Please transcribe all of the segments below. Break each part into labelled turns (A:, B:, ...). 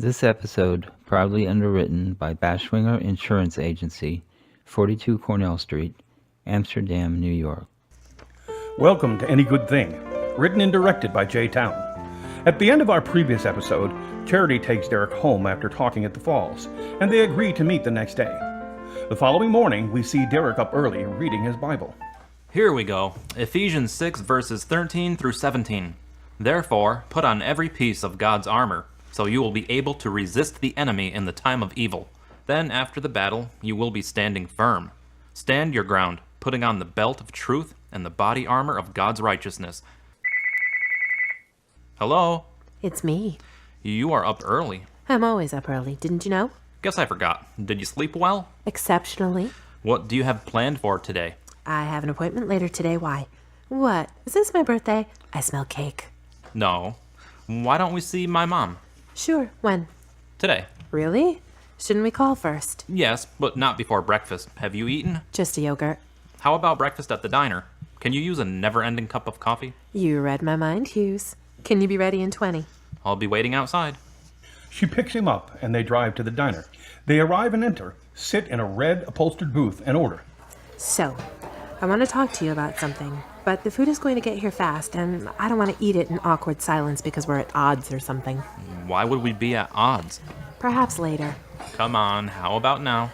A: This episode, proudly underwritten by Bashwinger Insurance Agency, 42 Cornell Street, Amsterdam, New York.
B: Welcome to Any Good Thing, written and directed by Jay Town. At the end of our previous episode, Charity takes Derek home after talking at the falls, and they agree to meet the next day. The following morning, we see Derek up early reading his Bible.
C: Here we go. Ephesians 6 verses 13 through 17. Therefore, put on every piece of God's armor, so you will be able to resist the enemy in the time of evil. Then, after the battle, you will be standing firm. Stand your ground, putting on the belt of truth and the body armor of God's righteousness. Hello?
D: It's me.
C: You are up early.
D: I'm always up early, didn't you know?
C: Guess I forgot. Did you sleep well?
D: Exceptionally.
C: What do you have planned for today?
D: I have an appointment later today. Why? What? Is this my birthday? I smell cake.
C: No. Why don't we see my mom?
D: Sure. When?
C: Today.
D: Really? Shouldn't we call first?
C: Yes, but not before breakfast. Have you eaten?
D: Just a yogurt.
C: How about breakfast at the diner? Can you use a never-ending cup of coffee?
D: You read my mind, Hughes. Can you be ready in 20?
C: I'll be waiting outside.
B: She picks him up, and they drive to the diner. They arrive and enter, sit in a red upholstered booth, and order.
D: So, I want to talk to you about something, but the food is going to get here fast, and I don't want to eat it in awkward silence because we're at odds or something.
C: Why would we be at odds?
D: Perhaps later.
C: Come on, how about now?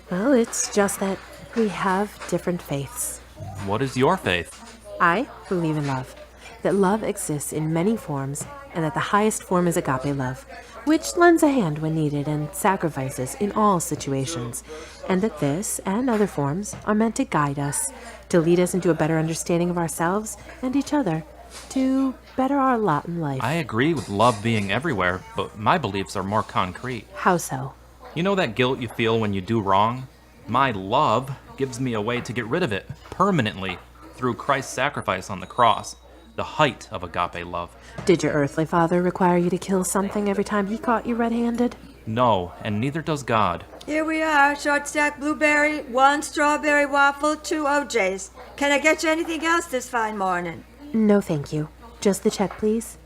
D: Well, it's just that we have different faiths.
C: What is your faith?
D: I believe in love, that love exists in many forms, and that the highest form is agape love, which lends a hand when needed and sacrifices in all situations, and that this and other forms are meant to guide us, to lead us into a better understanding of ourselves and each other, to better our lot in life.
C: I agree with love being everywhere, but my beliefs are more concrete.
D: How so?
C: You know that guilt you feel when you do wrong? My love gives me a way to get rid of it permanently through Christ's sacrifice on the cross, the height of agape love.
D: Did your earthly father require you to kill something every time he caught you red-handed?
C: No, and neither does God.
E: Here we are, short stack blueberry, 1 strawberry waffle, 2 OJs. Can I get you anything else this fine morning?
D: No, thank you. Just the check, please.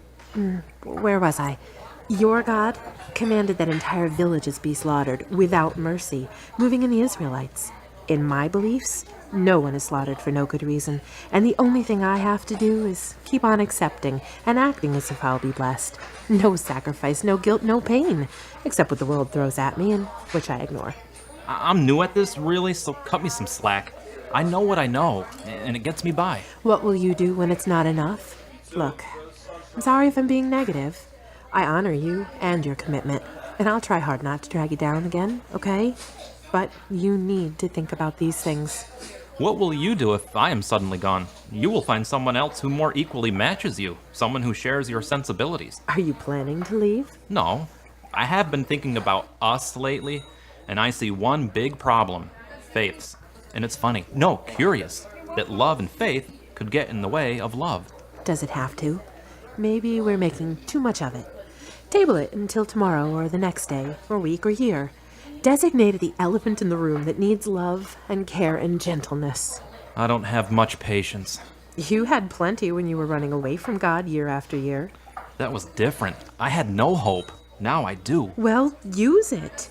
D: Where was I? Your God commanded that entire villages be slaughtered without mercy, moving in the Israelites. In my beliefs, no one is slaughtered for no good reason, and the only thing I have to do is keep on accepting and acting as if I'll be blessed. No sacrifice, no guilt, no pain, except what the world throws at me, and which I ignore.
C: I'm new at this, really, so cut me some slack. I know what I know, and it gets me by.
D: What will you do when it's not enough? Look, I'm sorry if I'm being negative. I honor you and your commitment, and I'll try hard not to drag you down again, okay? But you need to think about these things.
C: What will you do if I am suddenly gone? You will find someone else who more equally matches you, someone who shares your sensibilities.
D: Are you planning to leave?
C: No, I have been thinking about us lately, and I see one big problem: faiths. And it's funny, no, curious, that love and faith could get in the way of love.
D: Does it have to? Maybe we're making too much of it. Table it until tomorrow or the next day, or week or year. Designate the elephant in the room that needs love and care and gentleness.
C: I don't have much patience.
D: You had plenty when you were running away from God year after year.
C: That was different. I had no hope. Now I do.
D: Well, use it.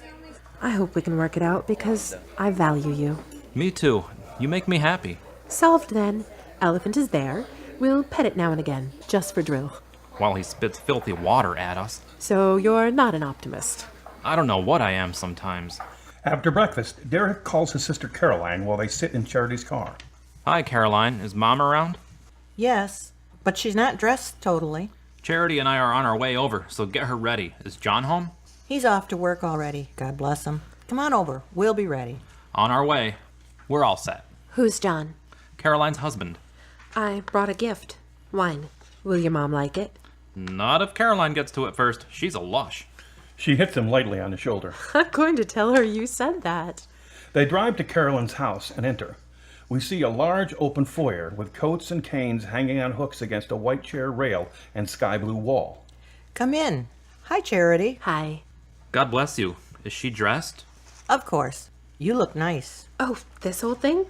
D: I hope we can work it out because I value you.
C: Me too. You make me happy.
D: Solved then. Elephant is there. We'll pet it now and again, just for drill.
C: While he spits filthy water at us.
D: So you're not an optimist.
C: I don't know what I am sometimes.
B: After breakfast, Derek calls his sister Caroline while they sit in Charity's car.
C: Hi, Caroline. Is Mom around?
F: Yes, but she's not dressed totally.
C: Charity and I are on our way over, so get her ready. Is John home?
F: He's off to work already, God bless him. Come on over, we'll be ready.
C: On our way. We're all set.
D: Who's John?
C: Caroline's husband.
D: I brought a gift. Wine. Will your mom like it?
C: Not if Caroline gets to it first. She's a lush.
B: She hits him lightly on the shoulder.
D: I'm going to tell her you said that.
B: They drive to Caroline's house and enter. We see a large open foyer with coats and canes hanging on hooks against a white chair rail and sky blue wall.
F: Come in. Hi, Charity.
D: Hi.
C: God bless you. Is she dressed?
F: Of course. You look nice.
D: Oh, this old thing?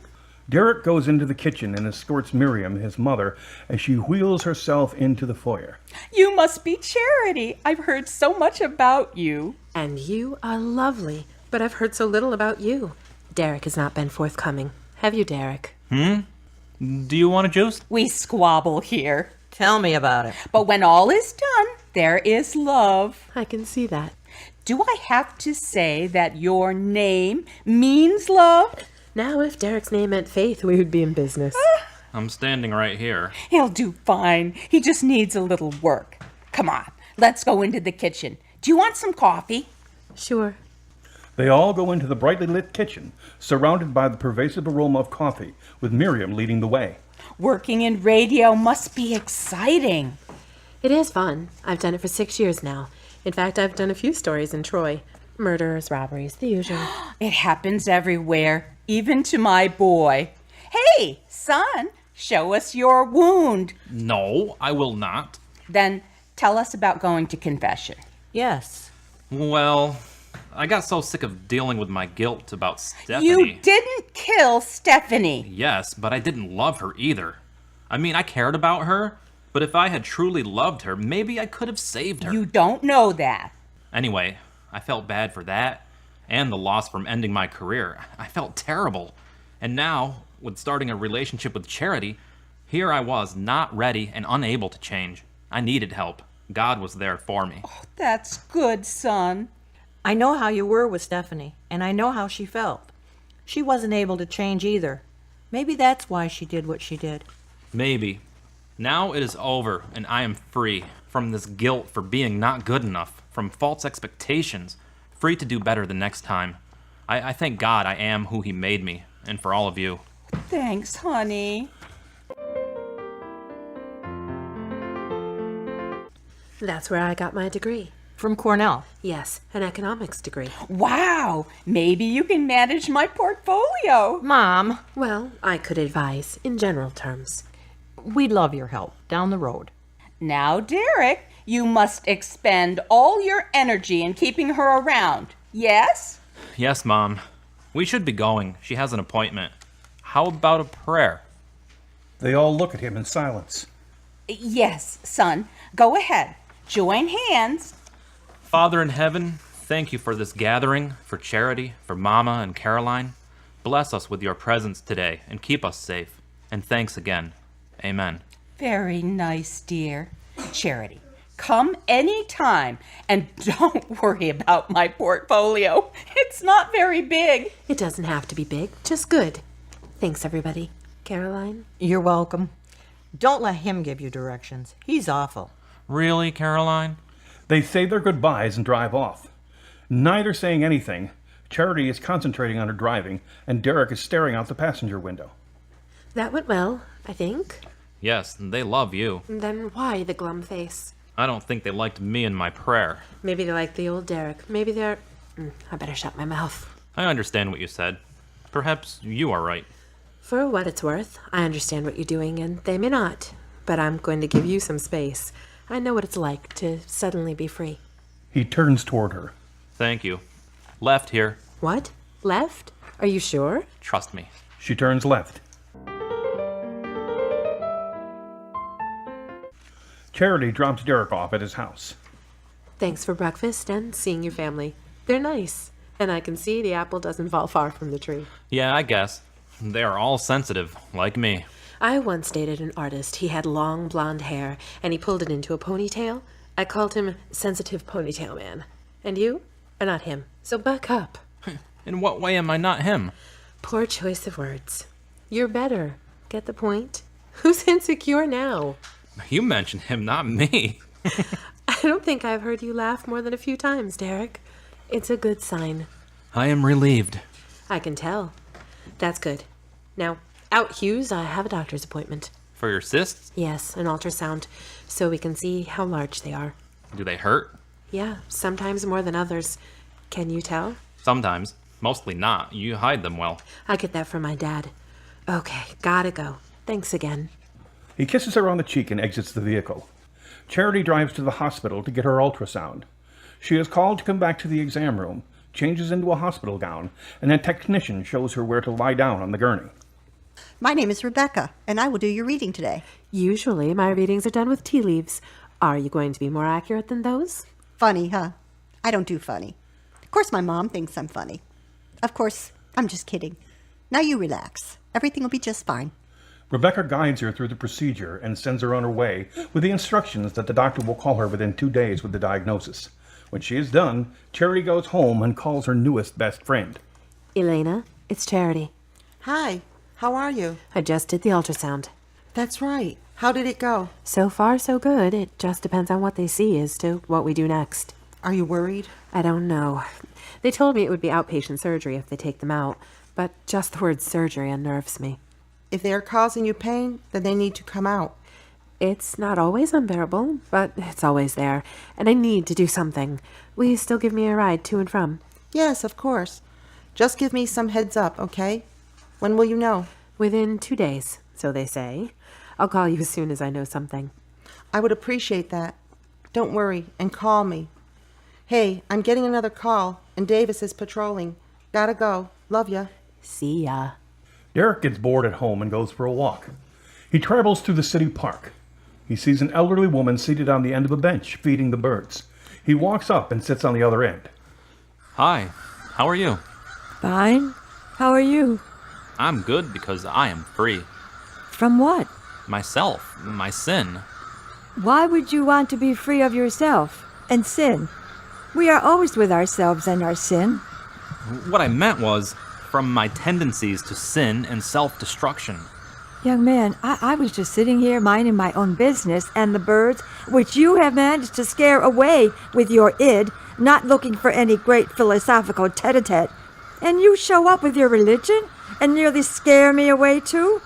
B: Derek goes into the kitchen and escorts Miriam, his mother, as she wheels herself into the foyer.
G: You must be Charity. I've heard so much about you.
D: And you are lovely, but I've heard so little about you. Derek has not been forthcoming. Have you, Derek?
C: Do you want a juice?
G: We squabble here.
F: Tell me about it.
G: But when all is done, there is love.
D: I can see that.
G: Do I have to say that your name means love?
D: Now, if Derek's name meant Faith, we would be in business.
C: I'm standing right here.
G: He'll do fine. He just needs a little work. Come on, let's go into the kitchen. Do you want some coffee?
D: Sure.
B: They all go into the brightly lit kitchen, surrounded by the pervasive aroma of coffee, with Miriam leading the way.
G: Working in radio must be exciting.
D: It is fun. I've done it for 6 years now. In fact, I've done a few stories in Troy. Murders, robberies, the usual.
G: It happens everywhere, even to my boy. Hey, son, show us your wound.
C: No, I will not.
G: Then tell us about going to confession.
F: Yes.
C: Well, I got so sick of dealing with my guilt about Stephanie.
G: You didn't kill Stephanie.
C: Yes, but I didn't love her either. I mean, I cared about her, but if I had truly loved her, maybe I could have saved her.
G: You don't know that.
C: Anyway, I felt bad for that, and the loss from ending my career. I felt terrible. And now, with starting a relationship with Charity, here I was, not ready and unable to change. I needed help. God was there for me.
G: That's good, son.
F: I know how you were with Stephanie, and I know how she felt. She wasn't able to change either. Maybe that's why she did what she did.
C: Maybe. Now it is over, and I am free from this guilt for being not good enough, from false expectations, free to do better the next time. I thank God I am who He made me, and for all of you.
G: Thanks, honey.
D: That's where I got my degree.
F: From Cornell.
D: Yes, an economics degree.
G: Wow, maybe you can manage my portfolio.
F: Mom,
D: Well, I could advise in general terms.
F: we'd love your help down the road.
G: Now, Derek, you must expend all your energy in keeping her around. Yes?
C: Yes, Mom. We should be going. She has an appointment. How about a prayer?
B: They all look at him in silence.
G: Yes, son. Go ahead. Join hands.
C: Father in heaven, thank you for this gathering, for Charity, for Mama and Caroline. Bless us with your presence today and keep us safe. And thanks again. Amen.
G: Very nice, dear. Charity, come any time, and don't worry about my portfolio. It's not very big.
D: It doesn't have to be big, just good. Thanks, everybody. Caroline?
F: You're welcome. Don't let him give you directions. He's awful.
C: Really, Caroline?
B: They say their goodbyes and drive off. Neither saying anything. Charity is concentrating on her driving, and Derek is staring out the passenger window.
D: That went well, I think.
C: Yes, they love you.
D: Then why the glum face?
C: I don't think they liked me and my prayer.
D: Maybe they like the old Derek. Maybe they're... I better shut my mouth.
C: I understand what you said. Perhaps you are right.
D: For what it's worth, I understand what you're doing, and they may not. But I'm going to give you some space. I know what it's like to suddenly be free.
B: He turns toward her.
C: Thank you. Left here.
D: What? Left? Are you sure?
C: Trust me.
B: She turns left. Charity drops Derek off at his house.
D: Thanks for breakfast and seeing your family. They're nice, and I can see the apple doesn't fall far from the tree.
C: Yeah, I guess. They are all sensitive, like me.
D: I once dated an artist. He had long blonde hair, and he pulled it into a ponytail. I called him Sensitive Ponytail Man. And you are not him, so buck up.
C: In what way am I not him?
D: Poor choice of words. You're better. Get the point? Who's insecure now?
C: You mentioned him, not me.
D: I don't think I've heard you laugh more than a few times, Derek. It's a good sign.
C: I am relieved.
D: I can tell. That's good. Now, out, Hughes. I have a doctor's appointment.
C: For your cysts?
D: Yes, an ultrasound, so we can see how large they are.
C: Do they hurt?
D: Yeah, sometimes more than others. Can you tell?
C: Sometimes. Mostly not. You hide them well.
D: I get that from my dad. Okay, gotta go. Thanks again.
B: He kisses her on the cheek and exits the vehicle. Charity drives to the hospital to get her ultrasound. She is called to come back to the exam room, changes into a hospital gown, and a technician shows her where to lie down on the gurney.
H: My name is Rebecca, and I will do your reading today.
D: Usually, my readings are done with tea leaves. Are you going to be more accurate than those?
H: Funny, huh? I don't do funny. Of course, my mom thinks I'm funny. Of course, I'm just kidding. Now you relax. Everything will be just fine.
B: Rebecca guides her through the procedure and sends her on her way with the instructions that the doctor will call her within 2 days with the diagnosis. When she is done, Charity goes home and calls her newest best friend.
D: Elena, it's Charity.
I: Hi, how are you?
D: I just did the ultrasound.
I: That's right. How did it go?
D: So far, so good. It just depends on what they see as to what we do next.
I: Are you worried?
D: I don't know. They told me it would be outpatient surgery if they take them out, but just the word surgery unnerves me.
I: If they are causing you pain, then they need to come out.
D: It's not always unbearable, but it's always there, and I need to do something. Will you still give me a ride to and from?
I: Yes, of course. Just give me some heads up, okay? When will you know?
D: Within 2 days, so they say. I'll call you as soon as I know something.
I: I would appreciate that. Don't worry, and call me. Hey, I'm getting another call, and Davis is patrolling. Gotta go. Love ya.
D: See ya.
B: Derek gets bored at home and goes for a walk. He travels through the city park. He sees an elderly woman seated on the end of a bench feeding the birds. He walks up and sits on the other end.
C: Hi, how are you?
J: Fine. How are you?
C: I'm good because I am free.
J: From what?
C: Myself, my sin.
J: Why would you want to be free of yourself and sin? We are always with ourselves and our sin.
C: What I meant was from my tendencies to sin and self-destruction.
J: Young man, I was just sitting here minding my own business, and the birds, which you have managed to scare away with your id, not looking for any great philosophical tete-a-tete. And you show up with your religion and nearly scare me away too?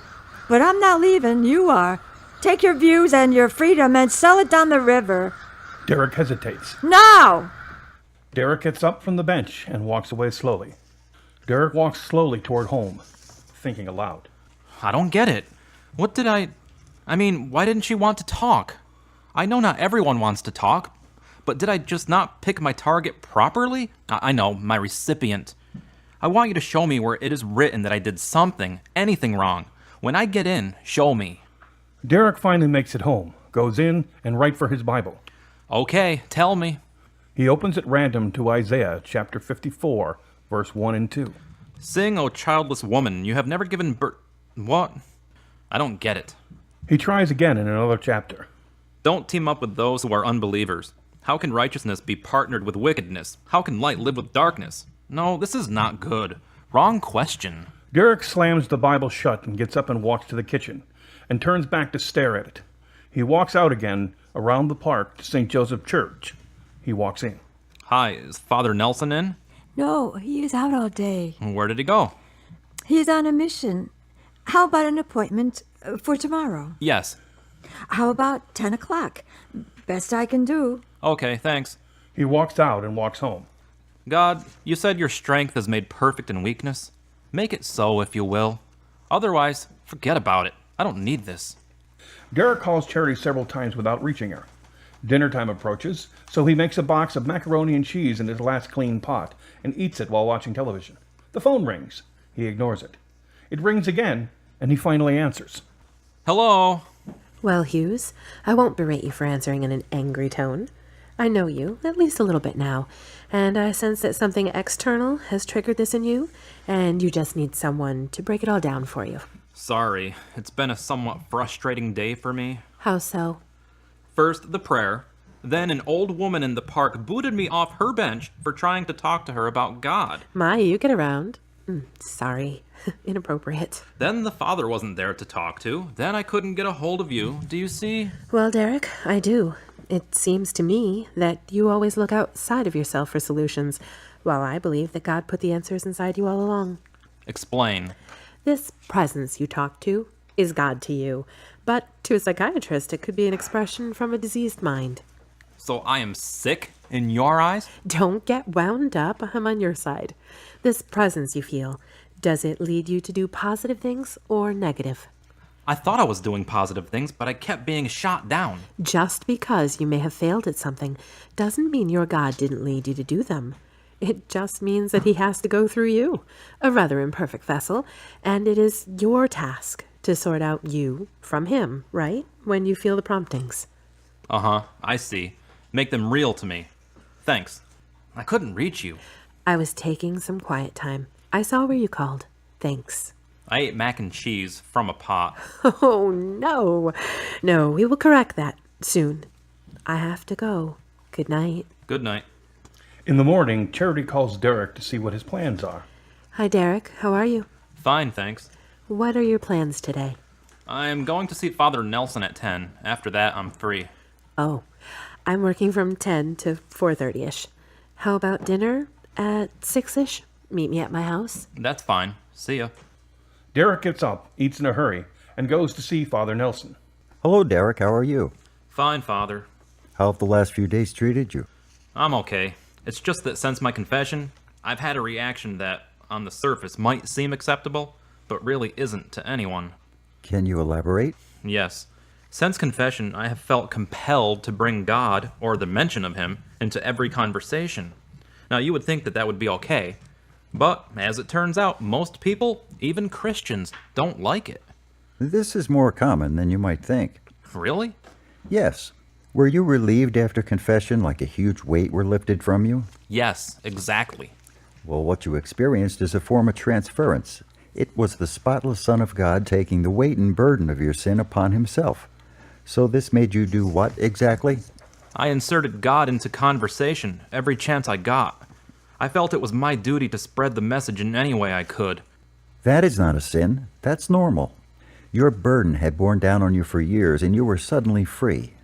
J: But I'm not leaving, you are. Take your views and your freedom and sell it down the river.
B: Derek hesitates.
J: Now!
B: Derek gets up from the bench and walks away slowly. Derek walks slowly toward home, thinking aloud.
C: I don't get it. What did I mean, why didn't she want to talk? I know not everyone wants to talk, but did I just not pick my target properly? I know, my recipient. I want you to show me where it is written that I did something, anything wrong. When I get in, show me.
B: Derek finally makes it home, goes in, and right for his Bible.
C: Okay, tell me.
B: He opens at random to Isaiah chapter 54, verse 1 and 2.
C: Sing, O childless woman, you have never given birth. What? I don't get it.
B: He tries again in another chapter.
C: Don't team up with those who are unbelievers. How can righteousness be partnered with wickedness? How can light live with darkness? No, this is not good. Wrong question.
B: Derek slams the Bible shut and gets up and walks to the kitchen, and turns back to stare at it. He walks out again around the park to St. Joseph Church. He walks in.
C: Hi, is Father Nelson in?
J: No, he is out all day.
C: Where did he go?
J: He is on a mission. How about an appointment for tomorrow?
C: Yes.
J: How about 10 o'clock? Best I can do.
C: Okay, thanks.
B: He walks out and walks home.
C: God, you said your strength is made perfect in weakness. Make it so, if you will. Otherwise, forget about it. I don't need this.
B: Derek calls Charity several times without reaching her. Dinner time approaches, so he makes a box of macaroni and cheese in his last clean pot and eats it while watching television. The phone rings. He ignores it. It rings again, and he finally answers.
C: Hello?
D: Well, Hughes, I won't berate you for answering in an angry tone. I know you, at least a little bit now, and I sense that something external has triggered this in you, and you just need someone to break it all down for you.
C: Sorry, it's been a somewhat frustrating day for me.
D: How so?
C: First, the prayer. Then an old woman in the park booted me off her bench for trying to talk to her about God.
D: My, you get around. Sorry. Inappropriate.
C: Then the father wasn't there to talk to. Then I couldn't get a hold of you. Do you see?
D: Well, Derek, I do. It seems to me that you always look outside of yourself for solutions, while I believe that God put the answers inside you all along.
C: Explain.
D: This presence you talk to is God to you, but to a psychiatrist it could be an expression from a diseased mind.
C: So I am sick in your eyes?
D: Don't get wound up. I'm on your side. This presence you feel, does it lead you to do positive things or negative?
C: I thought I was doing positive things, but I kept being shot down.
D: Just because you may have failed at something doesn't mean your God didn't lead you to do them. It just means that he has to go through you, a rather imperfect vessel, and it is your task to sort out you from him, right? When you feel the promptings.
C: Uh-huh, I see. Make them real to me. Thanks. I couldn't reach you.
D: I was taking some quiet time. I saw where you called. Thanks.
C: I ate mac and cheese from a pot.
D: Oh, no. No, we will correct that soon. I have to go. Good night.
C: Good night.
B: In the morning, Charity calls Derek to see what his plans are.
D: Hi, Derek. How are you?
C: Fine, thanks.
D: What are your plans today?
C: I'm going to see Father Nelson at 10. After that, I'm free.
D: Oh, I'm working from 10 to 4:30ish. How about dinner at 6ish? Meet me at my house.
C: That's fine. See ya.
B: Derek gets up, eats in a hurry, and goes to see Father Nelson.
K: Hello, Derek. How are you?
C: Fine, Father.
K: How have the last few days treated you?
C: I'm okay. It's just that since my confession, I've had a reaction that, on the surface, might seem acceptable, but really isn't to anyone.
K: Can you elaborate?
C: Yes. Since confession, I have felt compelled to bring God, or the mention of him, into every conversation. Now, you would think that that would be okay, but, as it turns out, most people, even Christians, don't like it.
K: This is more common than you might think.
C: Really?
K: Yes. Were you relieved after confession like a huge weight were lifted from you?
C: Yes, exactly.
K: Well, what you experienced is a form of transference. It was the spotless Son of God taking the weight and burden of your sin upon himself. So this made you do what exactly?
C: I inserted God into conversation every chance I got. I felt it was my duty to spread the message in any way I could.
K: That is not a sin. That's normal. Your burden had borne down on you for years, and you were suddenly free.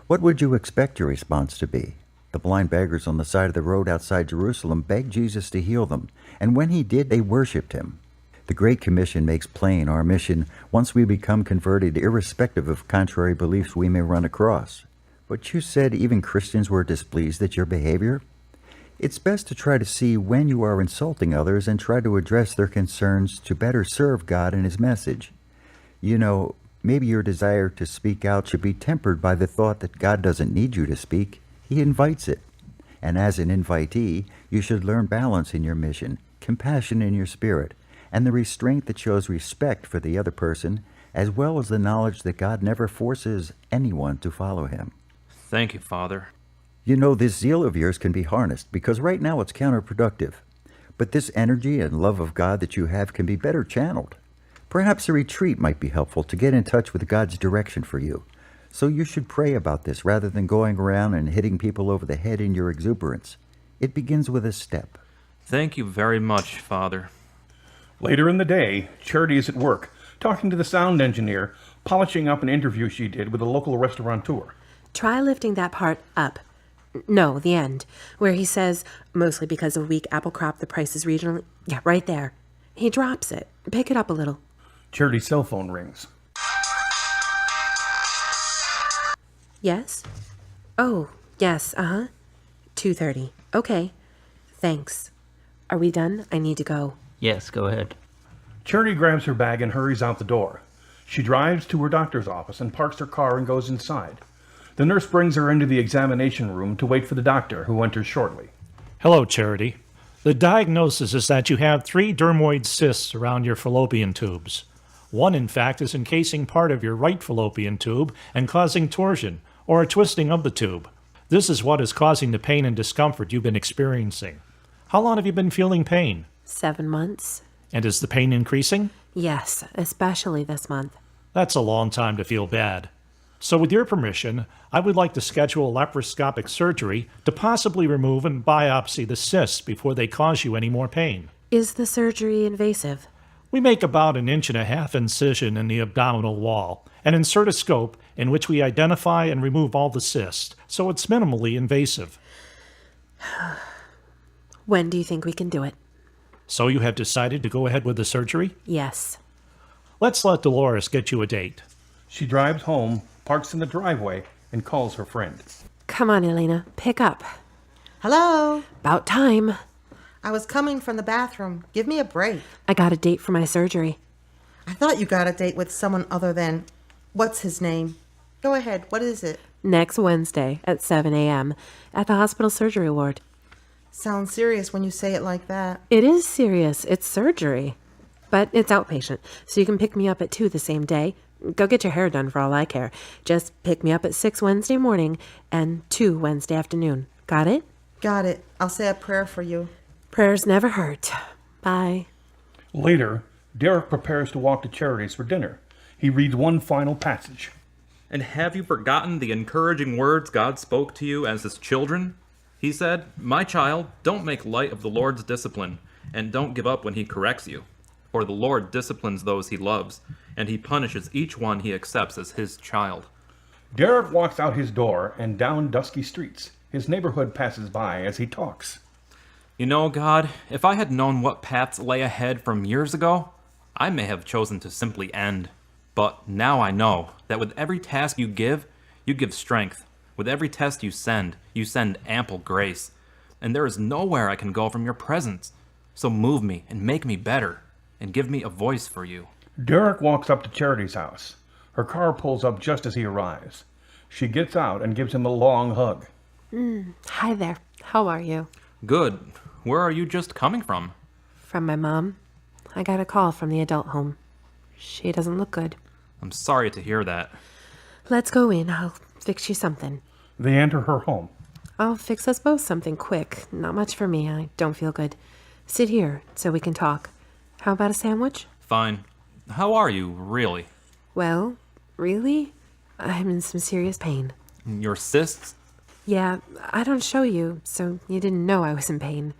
K: What would you expect your response to be? The blind beggars on the side of the road outside Jerusalem begged Jesus to heal them, and when he did, they worshipped him. The Great Commission makes plain our mission once we become converted, irrespective of contrary beliefs we may run across. But you said even Christians were displeased at your behavior? It's best to try to see when you are insulting others and try to address their concerns to better serve God and his message. You know, maybe your desire to speak out should be tempered by the thought that God doesn't need you to speak. He invites it. And as an invitee, you should learn balance in your mission, compassion in your spirit, and the restraint that shows respect for the other person, as well as the knowledge that God never forces anyone to follow him.
C: Thank you, Father.
K: You know, this zeal of yours can be harnessed, because right now it's counterproductive. But this energy and love of God that you have can be better channeled. Perhaps a retreat might be helpful to get in touch with God's direction for you. So you should pray about this rather than going around and hitting people over the head in your exuberance. It begins with a step.
C: Thank you very much, Father.
B: Later in the day, Charity is at work, talking to the sound engineer, polishing up an interview she did with a local restaurateur.
D: Try lifting that part up. No, the end, where he says, mostly because of weak apple crop, the price is regionally... Yeah, right there. He drops it. Pick it up a little.
B: Charity's cell phone rings.
D: Yes? Oh, yes, 2:30. Okay. Thanks. Are we done? I need to go.
A: Yes, go ahead.
B: Charity grabs her bag and hurries out the door. She drives to her doctor's office and parks her car and goes inside. The nurse brings her into the examination room to wait for the doctor, who enters shortly.
L: Hello, Charity. The diagnosis is that you have 3 dermoid cysts around your fallopian tubes. One, in fact, is encasing part of your right fallopian tube and causing torsion, or a twisting of the tube. This is what is causing the pain and discomfort you've been experiencing. How long have you been feeling pain?
D: 7 months.
L: And is the pain increasing?
D: Yes, especially this month.
L: That's a long time to feel bad. So with your permission, I would like to schedule laparoscopic surgery to possibly remove and biopsy the cysts before they cause you any more pain.
D: Is the surgery invasive?
L: We make about 1.5 inch incision in the abdominal wall and insert a scope in which we identify and remove all the cysts, so it's minimally invasive.
D: When do you think we can do it?
L: So you have decided to go ahead with the surgery?
D: Yes.
L: Let's let Dolores get you a date.
B: She drives home, parks in the driveway, and calls her friend.
D: Come on, Elena. Pick up.
I: Hello?
D: About time.
I: I was coming from the bathroom. Give me a break.
D: I got a date for my surgery.
I: I thought you got a date with someone other than... What's his name? Go ahead. What is it?
D: Next Wednesday at 7 a.m. at the hospital surgery ward.
I: Sounds serious when you say it like that.
D: It is serious. It's surgery. But it's outpatient, so you can pick me up at 2 the same day. Go get your hair done for all I care. Just pick me up at 6 Wednesday morning and 2 Wednesday afternoon. Got it?
I: Got it. I'll say a prayer for you.
D: Prayers never hurt. Bye.
B: Later, Derek prepares to walk to Charity's for dinner. He reads one final passage.
C: And have you forgotten the encouraging words God spoke to you as his children? He said, "My child, don't make light of the Lord's discipline, and don't give up when he corrects you. For the Lord disciplines those he loves, and he punishes each one he accepts as his child."
B: Derek walks out his door and down dusky streets. His neighborhood passes by as he talks.
C: You know, God, if I had known what paths lay ahead from years ago, I may have chosen to simply end. But now I know that with every task you give strength. With every test you send ample grace. And there is nowhere I can go from your presence. So move me and make me better, and give me a voice for you.
B: Derek walks up to Charity's house. Her car pulls up just as he arrives. She gets out and gives him a long hug.
D: Hi there. How are you?
C: Good. Where are you just coming from?
D: From my mom. I got a call from the adult home. She doesn't look good.
C: I'm sorry to hear that.
D: Let's go in. I'll fix you something.
B: They enter her home.
D: I'll fix us both something quick. Not much for me. I don't feel good. Sit here so we can talk. How about a sandwich?
C: Fine. How are you, really?
D: Well, really? I'm in some serious pain.
C: Your cysts?
D: Yeah, I don't show you, so you didn't know I was in pain.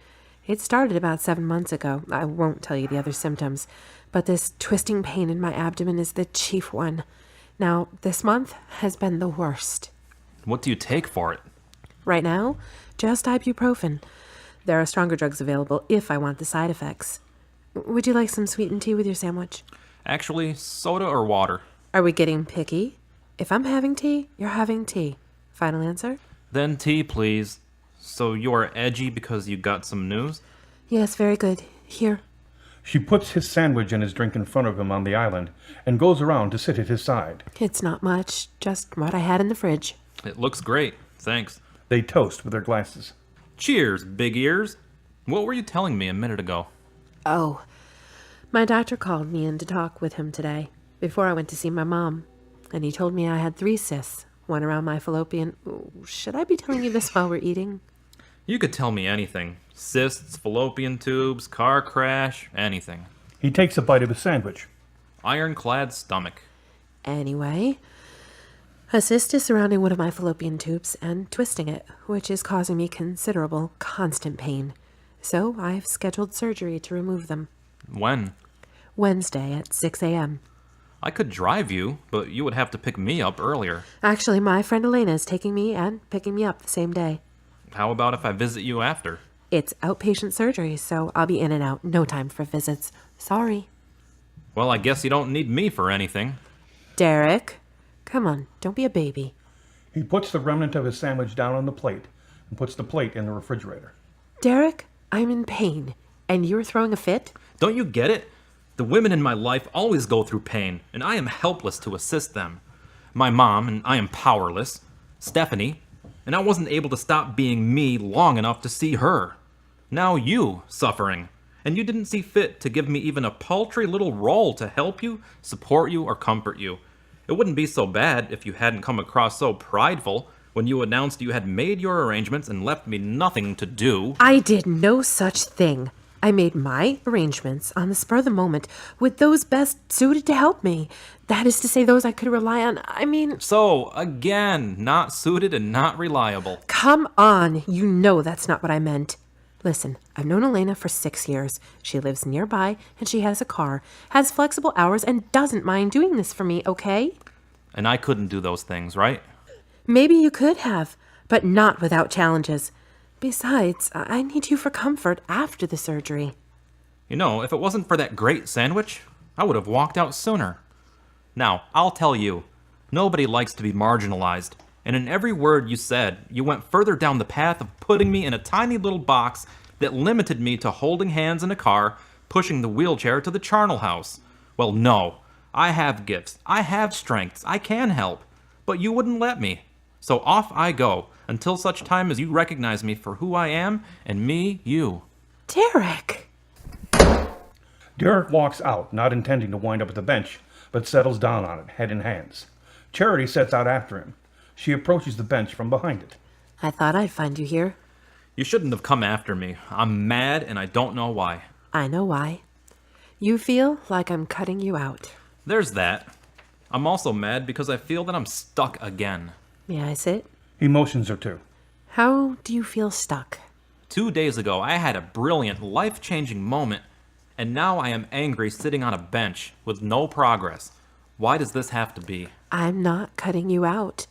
D: It started about 7 months ago. I won't tell you the other symptoms, but this twisting pain in my abdomen is the chief one. Now, this month has been the worst.
C: What do you take for it?
D: Right now, just ibuprofen. There are stronger drugs available if I want the side effects. Would you like some sweetened tea with your sandwich?
C: Actually, soda or water?
D: Are we getting picky? If I'm having tea, you're having tea. Final answer?
C: Then tea, please. So you are edgy because you got some news?
D: Yes, very good. Here.
B: She puts his sandwich and his drink in front of him on the island and goes around to sit at his side.
D: It's not much, just what I had in the fridge.
C: It looks great. Thanks.
B: They toast with their glasses.
C: Cheers, big ears. What were you telling me a minute ago?
D: Oh, my doctor called me in to talk with him today, before I went to see my mom. And he told me I had 3 cysts, one around my fallopian... Ooh, should I be telling you this while we're eating?
C: You could tell me anything. Cysts, fallopian tubes, car crash, anything.
B: He takes a bite of his sandwich.
C: Ironclad stomach.
D: Anyway, a cyst is surrounding one of my fallopian tubes and twisting it, which is causing me considerable, constant pain. So I've scheduled surgery to remove them.
C: When?
D: Wednesday at 6 a.m.
C: I could drive you, but you would have to pick me up earlier.
D: Actually, my friend Elena is taking me and picking me up the same day.
C: How about if I visit you after?
D: It's outpatient surgery, so I'll be in and out. No time for visits. Sorry.
C: Well, I guess you don't need me for anything.
D: Derek, come on, don't be a baby.
B: He puts the remnant of his sandwich down on the plate and puts the plate in the refrigerator.
D: Derek, I'm in pain, and you're throwing a fit?
C: Don't you get it? The women in my life always go through pain, and I am helpless to assist them. My mom, and I am powerless. Stephanie, and I wasn't able to stop being me long enough to see her. Now you, suffering, and you didn't see fit to give me even a paltry little role to help you, support you, or comfort you. It wouldn't be so bad if you hadn't come across so prideful when you announced you had made your arrangements and left me nothing to do.
D: I did no such thing. I made my arrangements on the spur of the moment with those best suited to help me. That is to say, those I could rely on. I mean...
C: So, again, not suited and not reliable.
D: Come on. You know that's not what I meant. Listen, I've known Elena for 6 years. She lives nearby, and she has a car, has flexible hours, and doesn't mind doing this for me, okay?
C: And I couldn't do those things, right?
D: Maybe you could have, but not without challenges. Besides, I need you for comfort after the surgery.
C: You know, if it wasn't for that great sandwich, I would have walked out sooner. Now, I'll tell you, nobody likes to be marginalized, and in every word you said, you went further down the path of putting me in a tiny little box that limited me to holding hands in a car, pushing the wheelchair to the charnel house. Well, no, I have gifts, I have strengths, I can help, but you wouldn't let me. So off I go, until such time as you recognize me for who I am, and me, you.
D: Derek!
B: Derek walks out, not intending to wind up at the bench, but settles down on it, head in hands. Charity sets out after him. She approaches the bench from behind it.
D: I thought I'd find you here.
C: You shouldn't have come after me. I'm mad, and I don't know why.
D: I know why. You feel like I'm cutting you out.
C: There's that. I'm also mad because I feel that I'm stuck again.
D: May I sit?
B: He motions her to.
D: How do you feel stuck?
C: 2 days ago, I had a brilliant, life-changing moment, and now I am angry sitting on a bench with no progress. Why does this have to be?
D: I'm not cutting you out.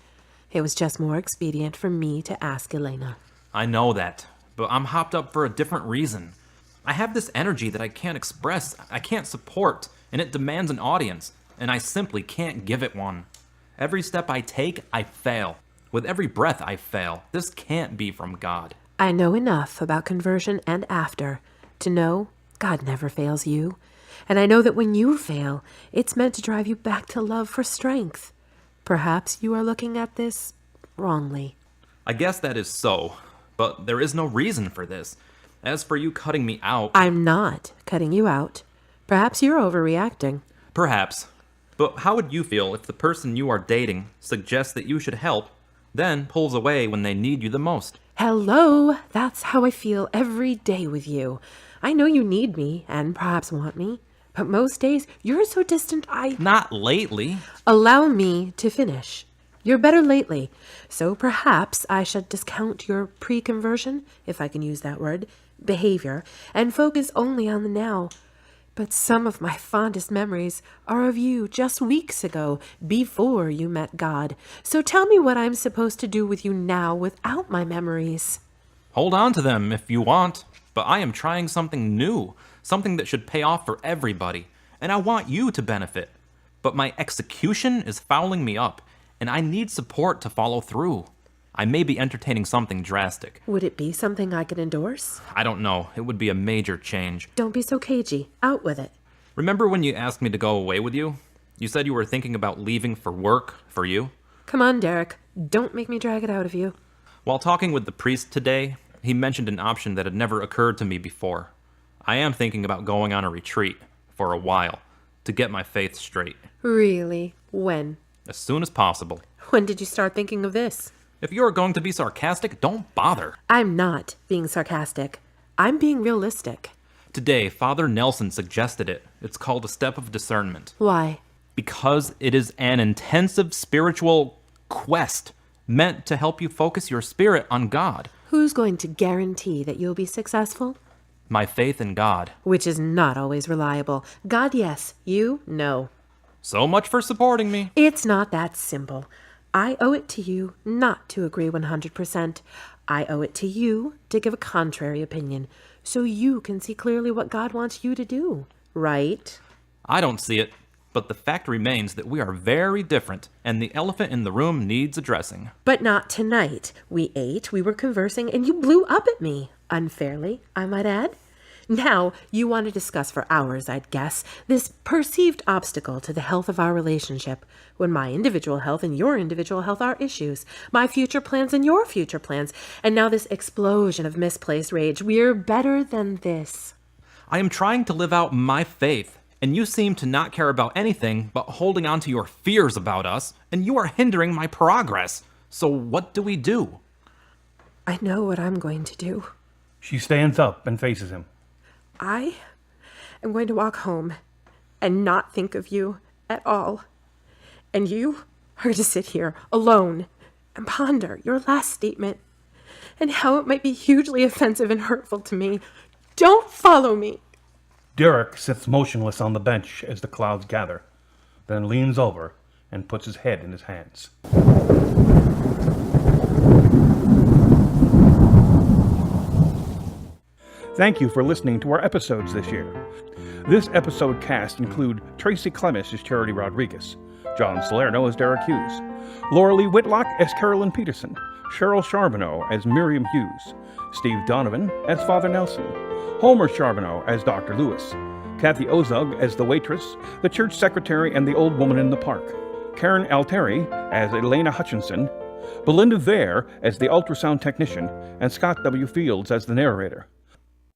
D: It was just more expedient for me to ask Elena.
C: I know that, but I'm hopped up for a different reason. I have this energy that I can't express, I can't support, and it demands an audience, and I simply can't give it one. Every step I take, I fail. With every breath, I fail. This can't be from God.
D: I know enough about conversion and after to know God never fails you. And I know that when you fail, it's meant to drive you back to love for strength. Perhaps you are looking at this wrongly.
C: I guess that is so, but there is no reason for this. As for you cutting me out...
D: I'm not cutting you out. Perhaps you're overreacting.
C: Perhaps. But how would you feel if the person you are dating suggests that you should help, then pulls away when they need you the most?
D: Hello, that's how I feel every day with you. I know you need me and perhaps want me, but most days you're so distant
C: Not lately.
D: Allow me to finish. You're better lately, so perhaps I should discount your pre-conversion, if I can use that word, behavior, and focus only on the now. But some of my fondest memories are of you just weeks ago, before you met God. So tell me what I'm supposed to do with you now without my memories.
C: Hold on to them if you want, but I am trying something new, something that should pay off for everybody, and I want you to benefit. But my execution is fouling me up, and I need support to follow through. I may be entertaining something drastic.
D: Would it be something I could endorse?
C: I don't know. It would be a major change.
D: Don't be so cagey. Out with it.
C: Remember when you asked me to go away with you? You said you were thinking about leaving for work, for you?
D: Come on, Derek. Don't make me drag it out of you.
C: While talking with the priest today, he mentioned an option that had never occurred to me before. I am thinking about going on a retreat, for a while, to get my faith straight.
D: Really? When?
C: As soon as possible.
D: When did you start thinking of this?
C: If you're going to be sarcastic, don't bother.
D: I'm not being sarcastic. I'm being realistic.
C: Today, Father Nelson suggested it. It's called a step of discernment.
D: Why?
C: Because it is an intensive spiritual quest meant to help you focus your spirit on God.
D: Who's going to guarantee that you'll be successful?
C: My faith in God.
D: Which is not always reliable. God, yes. You, no.
C: So much for supporting me.
D: It's not that simple. I owe it to you not to agree 100%. I owe it to you to give a contrary opinion, so you can see clearly what God wants you to do, right?
C: I don't see it, but the fact remains that we are very different, and the elephant in the room needs addressing.
D: But not tonight. We ate, we were conversing, and you blew up at me. Unfairly, I might add. Now, you want to discuss for hours, I'd guess, this perceived obstacle to the health of our relationship, when my individual health and your individual health are issues, my future plans and your future plans, and now this explosion of misplaced rage. We're better than this.
C: I am trying to live out my faith, and you seem to not care about anything but holding on to your fears about us, and you are hindering my progress. So what do we do?
D: I know what I'm going to do.
B: She stands up and faces him.
D: I am going to walk home and not think of you at all. And you are to sit here alone and ponder your last statement and how it might be hugely offensive and hurtful to me. Don't follow me.
B: Derek sits motionless on the bench as the clouds gather, then leans over and puts his head in his hands. Thank you for listening to our episodes this year. This episode cast include Tracy Clemis as Charity Rodriguez, John Salerno as Derek Hughes, Laura Lee Whitlock as Carolyn Peterson, Cheryl Charbonneau as Miriam Hughes, Steve Donovan as Father Nelson, Homer Charbonneau as Dr. Lewis, Kathy Ozug as the waitress, the church secretary, and the old woman in the park, Karen Alteri as Elena Hutchinson, Belinda Vare as the ultrasound technician, and Scott W. Fields as the narrator.